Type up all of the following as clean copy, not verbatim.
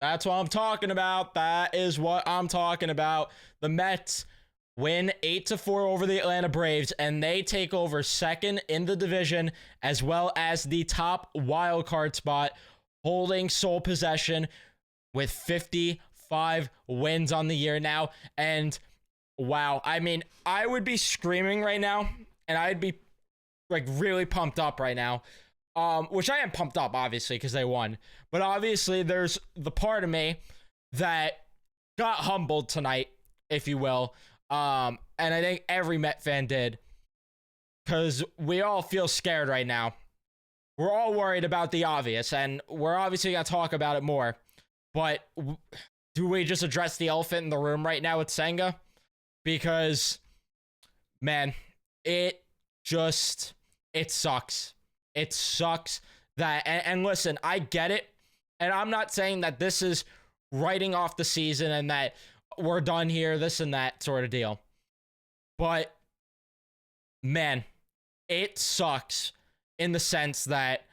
That's what I'm talking about. That is what I'm talking about. The Mets win 8-4 over the Atlanta Braves, and they take over second in the division as well as the top wild card spot, holding sole possession with 55 wins on the year now. And wow, I mean, I would be screaming right now, and I'd be like really pumped up right now. Which I am pumped up, obviously, because they won. But obviously, there's the part of me that got humbled tonight, if you will. And I think every Met fan did. Because we all feel scared right now. We're all worried about the obvious, and we're obviously going to talk about it more. But do we just address the elephant in the room right now with Senga? Because, man, it sucks. It sucks that, and listen, I get it, and I'm not saying that this is writing off the season and that we're done here, this and that sort of deal. But, man, it sucks in the sense that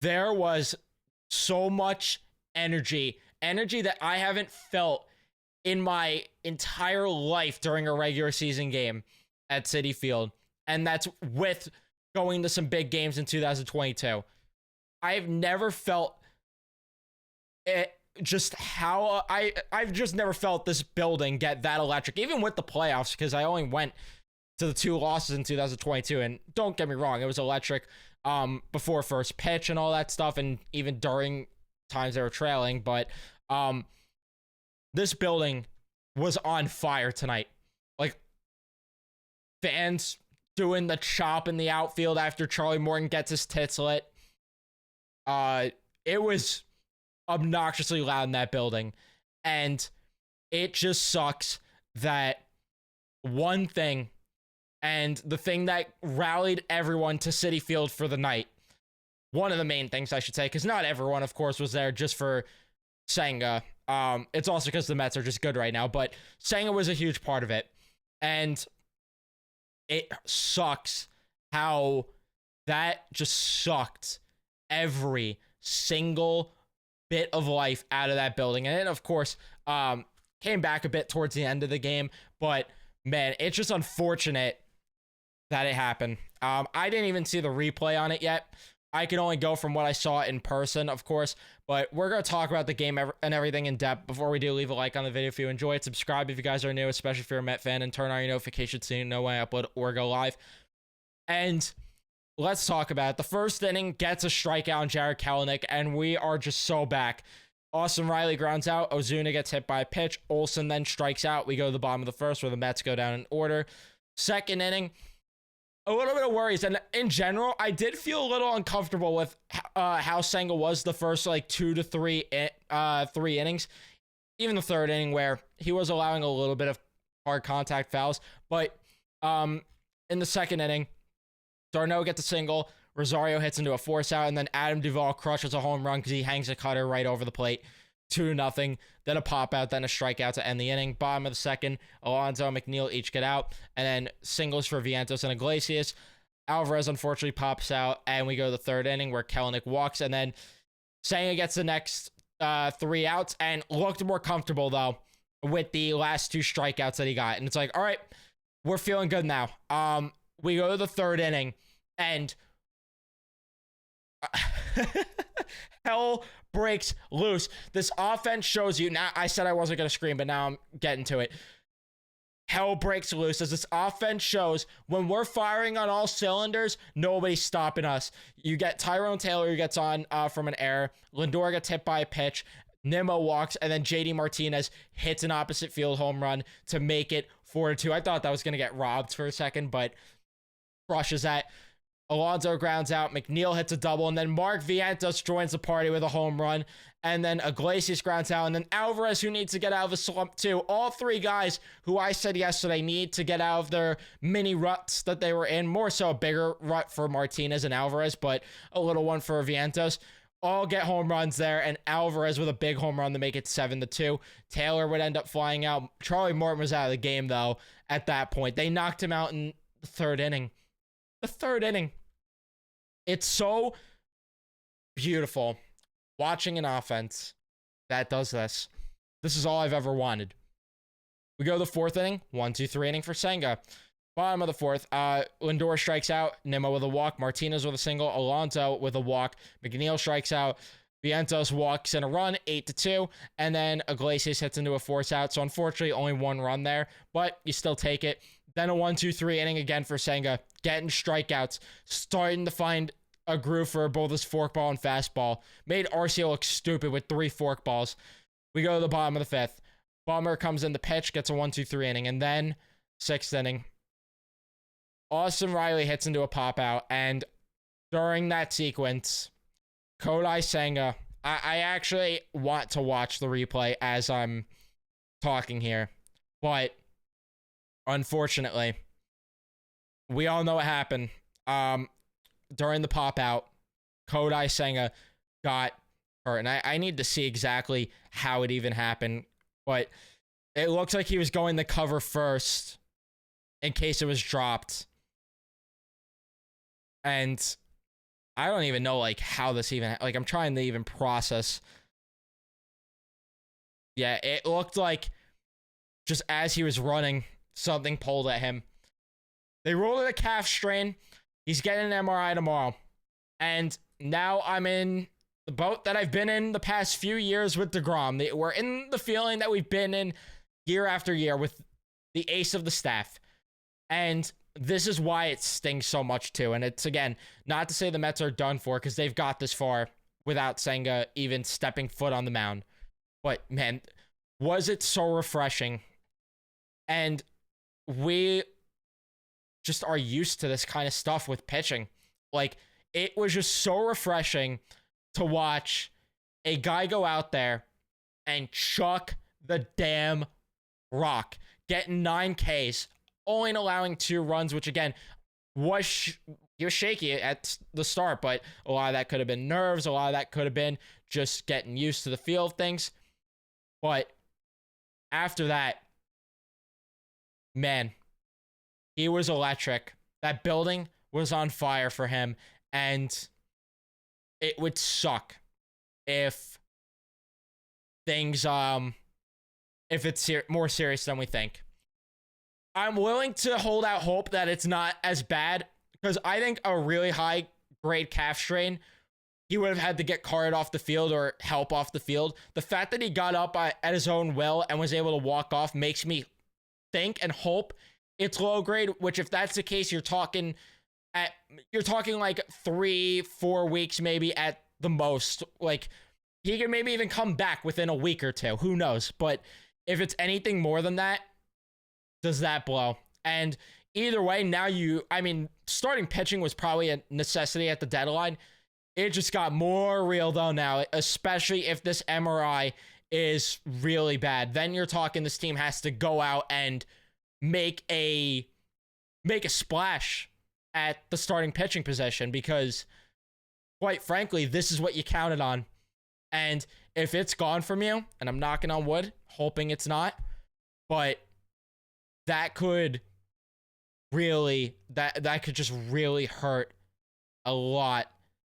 there was so much energy that I haven't felt in my entire life during a regular season game at Citi Field. And that's with going to some big games in 2022. I've never felt it, just how I've just never felt this building get that electric, even with the playoffs, because I only went to the 2 losses in 2022, and don't get me wrong, it was electric before first pitch and all that stuff, and even during times they were trailing, but this building was on fire tonight. Like, fans doing the chop in the outfield after Charlie Morton gets his tits lit. It was obnoxiously loud in that building. And it just sucks that one thing, and the thing that rallied everyone to Citi Field for the night, one of the main things I should say, because not everyone, of course, was there just for Senga. It's also because the Mets are just good right now, but Senga was a huge part of it. And it sucks how that just sucked every single bit of life out of that building. And it, of course, came back a bit towards the end of the game. But, man, it's just unfortunate that it happened. I didn't even see the replay on it yet. I can only go from what I saw in person, of course, but we're going to talk about the game and everything in depth. Before we do, leave a like on the video if you enjoy it. Subscribe if you guys are new, especially if you're a Met fan, and turn on your notifications so you know when I upload or go live. And let's talk about it. The first inning gets a strikeout on Jarred Kelenic, and we are just so back. Austin Riley grounds out. Ozuna gets hit by a pitch. Olsen then strikes out. We go to the bottom of the first where the Mets go down in order. Second inning, a little bit of worries, and in general, I did feel a little uncomfortable with how Senga was the first like 2 to 3 innings, even the third inning where he was allowing a little bit of hard contact fouls. But in the second inning, d'Arnaud gets a single, Rosario hits into a force out, and then Adam Duvall crushes a home run because he hangs a cutter right over the plate. 2-0, then a pop out, then a strikeout to end the inning. Bottom of the second, Alonso, McNeil each get out, and then singles for Vientos and Iglesias. Alvarez unfortunately pops out, and we go to the third inning where Kelenic walks, and then Senga gets the next 3 outs and looked more comfortable though with the last 2 strikeouts that he got. And it's like, all right, we're feeling good now. We go to the third inning, and hell breaks loose. This offense shows you, now I said I wasn't going to scream, but now I'm getting to it. Hell breaks loose as this offense shows when we're firing on all cylinders, nobody's stopping us. You get Tyrone Taylor who gets on from an error. Lindor gets hit by a pitch. Nimmo walks, and then JD Martinez hits an opposite field home run to make it 4-2. I thought that was going to get robbed for a second, but crushes that. Alonso grounds out, McNeil hits a double, and then Mark Vientos joins the party with a home run, and then Iglesias grounds out, and then Alvarez, who needs to get out of a slump too. All 3 guys who I said yesterday need to get out of their mini ruts that they were in, more so a bigger rut for Martinez and Alvarez, but a little one for Vientos. All get home runs there, and Alvarez with a big home run to make it 7-2. Taylor would end up flying out. Charlie Morton was out of the game, though, at that point. They knocked him out in the third inning. The third inning. It's so beautiful watching an offense that does this. This is all I've ever wanted. We go to the fourth inning. 1-2-3 inning for Senga. Bottom of the fourth, Lindor strikes out. Nimmo with a walk. Martinez with a single. Alonso with a walk. McNeil strikes out. Vientos walks in a run, 8-2, and then Iglesias hits into a force out. So unfortunately, only one run there, but you still take it. Then a 1-2-3 inning again for Senga, getting strikeouts, starting to find a groove for both his forkball and fastball. Made Arcia look stupid with 3 forkballs. We go to the bottom of the fifth. Bummer comes in the pitch, gets a 1-2-3 inning, and then sixth inning. Austin Riley hits into a pop out, and during that sequence, Kodai Senga, I actually want to watch the replay as I'm talking here, but unfortunately, we all know what happened. During the pop out, Kodai Senga got hurt, and I need to see exactly how it even happened, but it looks like he was going to cover first in case it was dropped, and I don't even know, like, how this even... Like, I'm trying to even process. Yeah, it looked like just as he was running, something pulled at him. They rolled it a calf strain. He's getting an MRI tomorrow. And now I'm in the boat that I've been in the past few years with DeGrom. We're in the feeling that we've been in year after year with the ace of the staff. And this is why it stings so much too. And it's, again, not to say the Mets are done for, because they've got this far without Senga even stepping foot on the mound. But man, was it so refreshing. And we just are used to this kind of stuff with pitching. Like, it was just so refreshing to watch a guy go out there and chuck the damn rock, getting 9 Ks, only allowing 2 runs, which again was he was shaky at the start, but a lot of that could have been nerves, a lot of that could have been just getting used to the feel of things. But after that, man, he was electric. That building was on fire for him, and it would suck if things if it's more serious than we think. I'm willing to hold out hope that it's not as bad, because I think a really high grade calf strain, he would have had to get carted off the field or help off the field. The fact that he got up at his own will and was able to walk off makes me think and hope it's low grade, which if that's the case, you're talking like 3-4 weeks maybe at the most. Like, he can maybe even come back within a week or 2. Who knows? But if it's anything more than that, does that blow? And either way, now starting pitching was probably a necessity at the deadline. It just got more real though now, especially if this MRI is really bad. Then you're talking this team has to go out and make a splash at the starting pitching position, because quite frankly, this is what you counted on. And if it's gone from you, and I'm knocking on wood, hoping it's not, but that could really, that could just really hurt a lot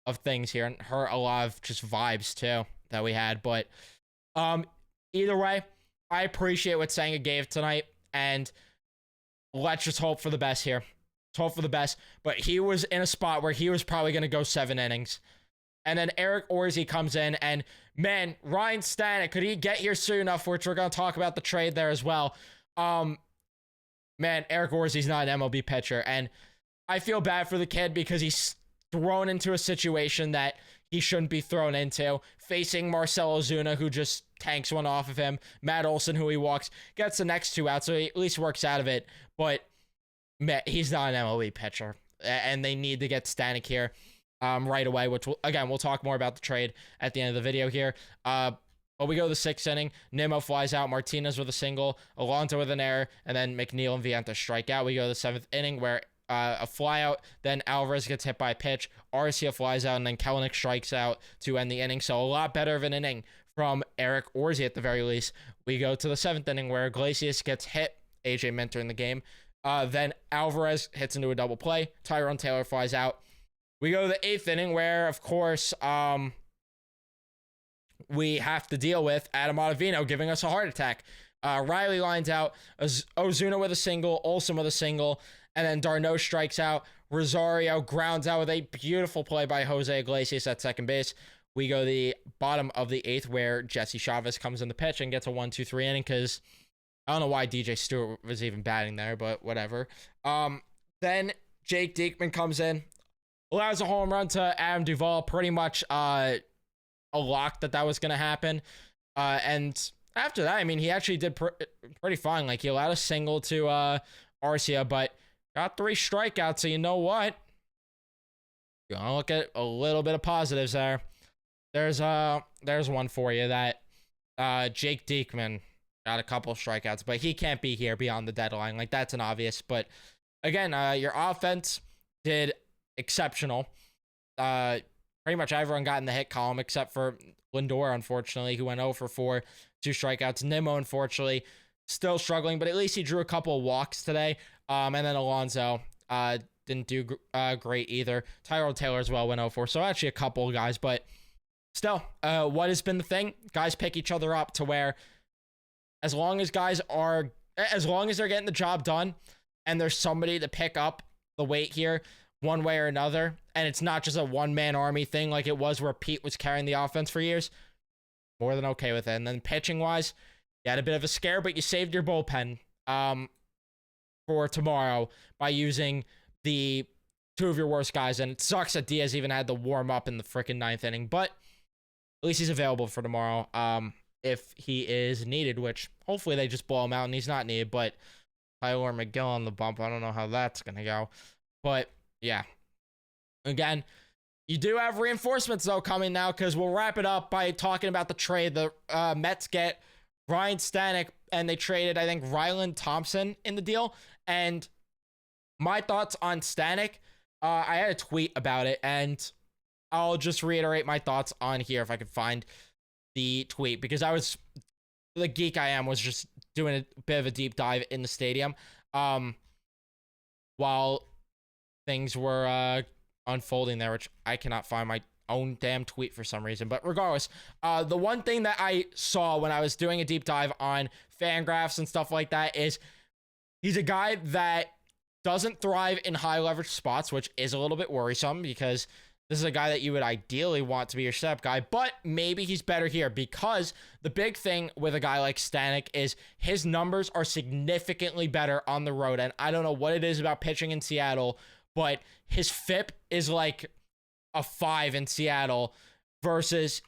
of things here, and hurt a lot of just vibes too that we had. But either way, I appreciate what Senga gave tonight, and let's just hope for the best here. Let's hope for the best. But he was in a spot where he was probably going to go 7 innings. And then Eric Orsi comes in, and man, Ryan Stanek, could he get here soon enough, which we're going to talk about the trade there as well. Man, Eric Orsi's not an MLB pitcher, and I feel bad for the kid because he's thrown into a situation that he shouldn't be thrown into, facing Marcell Ozuna, who just tanks one off of him, Matt Olson, who he walks, gets the next 2 out, so he at least works out of it, but man, he's not an MLB pitcher, and they need to get Stanek here right away, which, we'll talk more about the trade at the end of the video here. But we go to the 6th inning. Nimmo flies out. Martinez with a single. Alonso with an error. And then McNeil and Vientos strike out. We go to the 7th inning where a fly out. Then Alvarez gets hit by a pitch. Arcia flies out. And then Kelenic strikes out to end the inning. So a lot better of an inning from Eric Orsi at the very least. We go to the 7th inning where Iglesias gets hit. AJ Minter in the game. Then Alvarez hits into a double play. Tyrone Taylor flies out. We go to the 8th inning where, of course, we have to deal with Adam Ottavino giving us a heart attack. Riley lines out, Ozuna with a single, Olsen with a single, and then Darno strikes out. Rosario grounds out with a beautiful play by Jose Iglesias at second base. We go the bottom of the 8th where Jesse Chavez comes in the pitch and gets a 1-2-3 inning because I don't know why DJ Stewart was even batting there, but whatever. Then Jake Diekman comes in, allows a home run to Adam Duvall, pretty much a lock that was going to happen. And after that, I mean, he actually did pretty fine. Like, he allowed a single to Arcia, but got 3 strikeouts, so you know what? You want to look at a little bit of positives there. There's one for you that Jake Diekman got a couple strikeouts, but he can't be here beyond the deadline. Like, that's an obvious. But again, your offense did exceptional. Pretty much everyone got in the hit column except for Lindor, unfortunately, who went 0 for 4, 2 strikeouts. Nimmo, unfortunately, still struggling, but at least he drew a couple of walks today. And then Alonso didn't do great either. Tyrell Taylor as well went 0 for. So actually a couple of guys, but still, what has been the thing? Guys pick each other up to where as long as they're getting the job done and there's somebody to pick up the weight here one way or another, and it's not just a one-man army thing like it was where Pete was carrying the offense for years, more than okay with it. And then pitching-wise, you had a bit of a scare, but you saved your bullpen for tomorrow by using the 2 of your worst guys. And it sucks that Diaz even had to warm up in the freaking 9th inning, but at least he's available for tomorrow if he is needed, which hopefully they just blow him out and he's not needed. But Tyler McGill on the bump, I don't know how that's going to go. But yeah, again, you do have reinforcements though coming now, because we'll wrap it up by talking about the trade. The Mets get Ryan Stanek, and they traded, I think, Ryland Thompson in the deal. And my thoughts on Stanek, I had a tweet about it, and I'll just reiterate my thoughts on here if I could find the tweet, because the geek I am was just doing a bit of a deep dive in the stadium while things were unfolding there, which I cannot find my own damn tweet for some reason. But regardless, the one thing that I saw when I was doing a deep dive on Fangraphs and stuff like that is he's a guy that doesn't thrive in high leverage spots, which is a little bit worrisome because this is a guy that you would ideally want to be your setup guy, but maybe he's better here, because the big thing with a guy like Stanek is his numbers are significantly better on the road. And I don't know what it is about pitching in Seattle, but his FIP is like a 5 in Seattle versus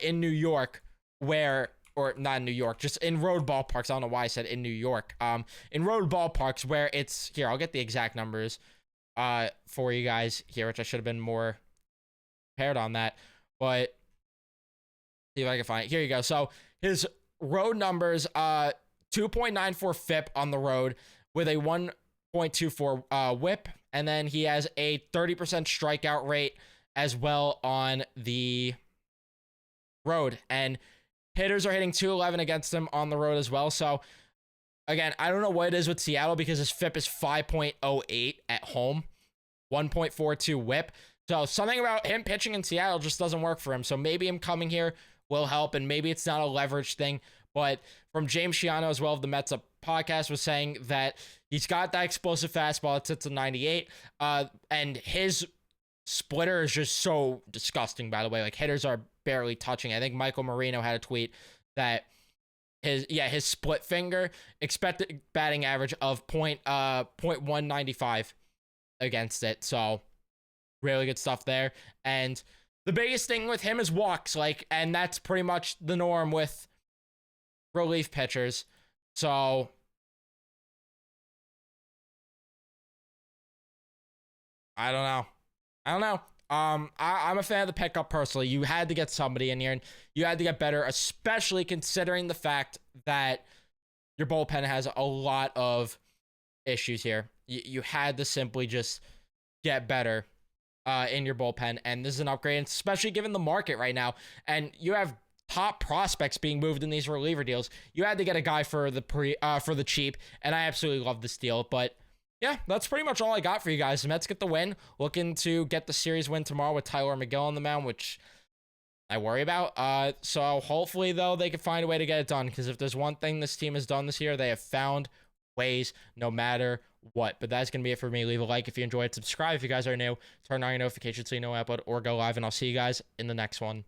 in New York, or not in New York, just in road ballparks. I don't know why I said in New York. In road ballparks where it's, here, I'll get the exact numbers for you guys here, which I should have been more prepared on that, but see if I can find it. Here you go. So his road numbers, 2.94 FIP on the road with a 1.24 whip, and then he has a 30% strikeout rate as well on the road, and hitters are hitting 211 against him on the road as well. So again, I don't know what it is with Seattle, because his FIP is 5.08 at home, 1.42 whip. So something about him pitching in Seattle just doesn't work for him. So maybe him coming here will help, and maybe it's not a leverage thing. But from James Shiano as well of the Mets Up podcast was saying that he's got that explosive fastball. It sits at 98. And his splitter is just so disgusting, by the way. Like, hitters are barely touching. I think Michael Marino had a tweet that his split finger expected batting average of .195 against it. So really good stuff there. And the biggest thing with him is walks, and that's pretty much the norm with relief pitchers. So I don't know. I'm a fan of the pickup personally. You had to get somebody in here, and you had to get better, especially considering the fact that your bullpen has a lot of issues here. You had to simply just get better in your bullpen, and this is an upgrade, especially given the market right now. And you have top prospects being moved in these reliever deals. You had to get a guy for the cheap, and I absolutely love this deal. But yeah, that's pretty much all I got for you guys. The Mets get the win. Looking to get the series win tomorrow with Tyler McGill on the mound, which I worry about. So hopefully, though, they can find a way to get it done. Because if there's one thing this team has done this year, they have found ways no matter what. But that's going to be it for me. Leave a like if you enjoyed. Subscribe if you guys are new. Turn on your notifications so you know when I upload or go live. And I'll see you guys in the next one.